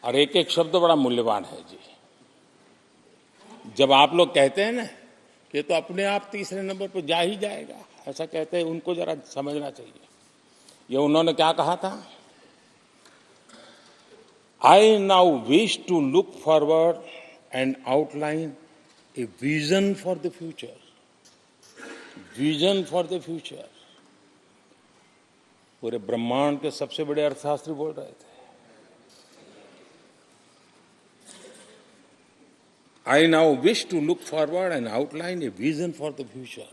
और एक एक शब्द बड़ा मूल्यवान है जी। जब आप लोग कहते हैं ना कि तो अपने आप तीसरे नंबर पर जा ही जाएगा, ऐसा कहते हैं, उनको जरा समझना चाहिए। ये उन्होंने क्या कहा था? I now wish to look forward and outline a vision for the future. Vision for the future. पूरे ब्रह्मांड के सबसे बड़े अर्थशास्त्री बोल रहे थे। I now wish to look forward and outline a vision for the future.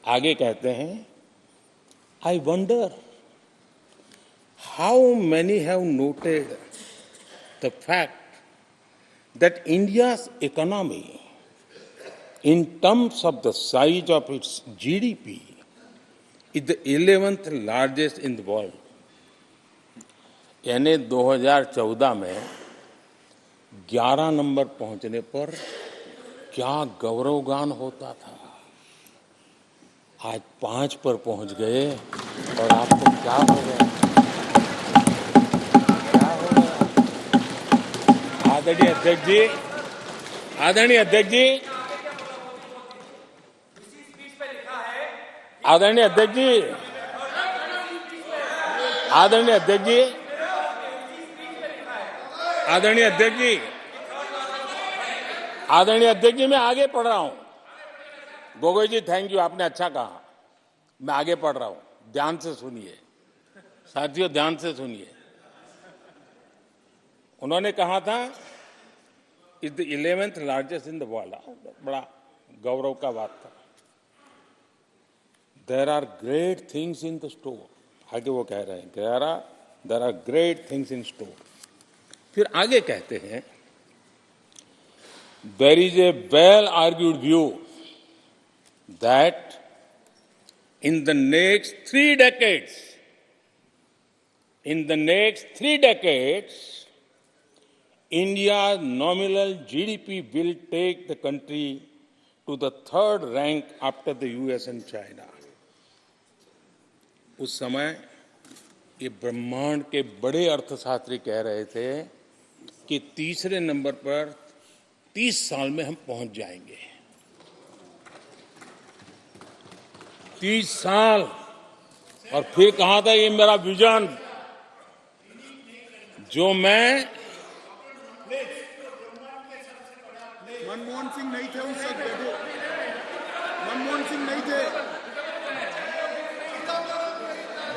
आगे कहते हैं, I wonder how many have noted the fact that India's economy, in terms of the size of its GDP, is the 11th largest in the world. यानी 2014 में 11 number पहुंचने पर क्या गौरवगान होता था। आज 5 पर पहुंच गए और आपको क्या हो गया? क्या हो गया? आदरणीय अध्यक्ष जी, आदरणीय अध्यक्ष जी, आदरणीय अध्यक्ष जी, आदरणीय अध्यक्ष जी, आदरणीय अध्यक्ष जी, आदरणीय अध्यक्ष जी, मैं आगे पढ़ रहा हूं। गोगोई जी, थैंक यू, आपने अच्छा कहा। मैं आगे पढ़ रहा हूं, ध्यान से सुनिए साथियों, ध्यान से सुनिए। उन्होंने कहा था is the 11th largest in the world. बड़ा गौरव का बात था। There are great things in the store. आगे वो कह रहे हैं there are great things in store. फिर आगे कहते हैं, there is a well argued view that in the next 3 decades, India's nominal GDP will take the country to the 3rd rank after the US and China. उस समय ये ब्रह्मांड के बड़े अर्थशास्त्री कह रहे थे कि तीसरे नंबर पर 30 साल में हम पहुंच जाएंगे। 30 साल। और फिर कहा था ये मेरा विजन, जो मैं मनमोहन सिंह नहीं थे उस वक्त, मनमोहन सिंह नहीं थे।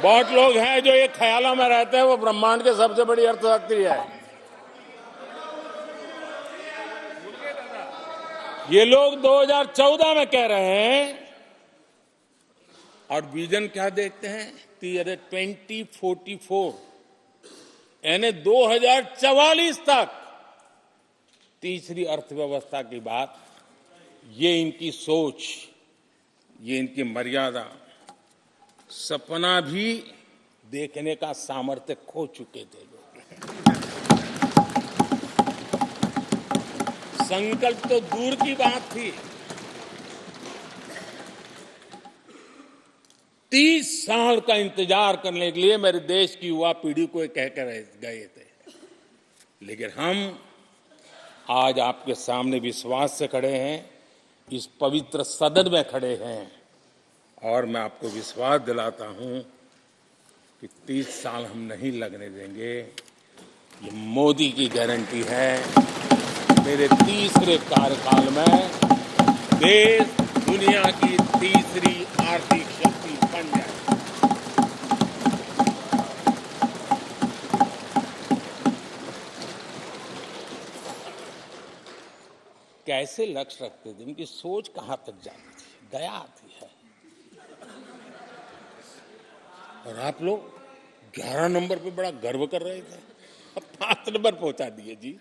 बहुत लोग हैं जो ये ख्यालों में रहते हैं वो ब्रह्मांड के सबसे बड़ी अर्थशास्त्री है। ये लोग 2014 में कह रहे हैं और विजन क्या देखते हैं? 2044 यानी 2044 तक तीसरी अर्थव्यवस्था की बात। ये इनकी सोच, ये इनकी मर्यादा। सपना भी देखने का सामर्थ्य खो चुके थे लोग। संकल्प तो दूर की बात थी। 30 साल का इंतजार करने के लिए मेरे देश की युवा पीढ़ी को कह कर गए थे। लेकिन हम आज आपके सामने विश्वास से खड़े हैं, इस पवित्र सदन में खड़े हैं, और मैं आपको विश्वास दिलाता हूं कि 30 साल हम नहीं लगने देंगे। ये मोदी की गारंटी है। मेरे तीसरे कार्यकाल में देश दुनिया की तीसरी आर्थिक शक्ति बन जाए। कैसे लक्ष्य रखते थे, उनकी सोच कहां तक जाती थी, दया आती है। और आप लोग 11 नंबर पे बड़ा गर्व कर रहे थे, अब 5 नंबर पहुंचा दिए जी।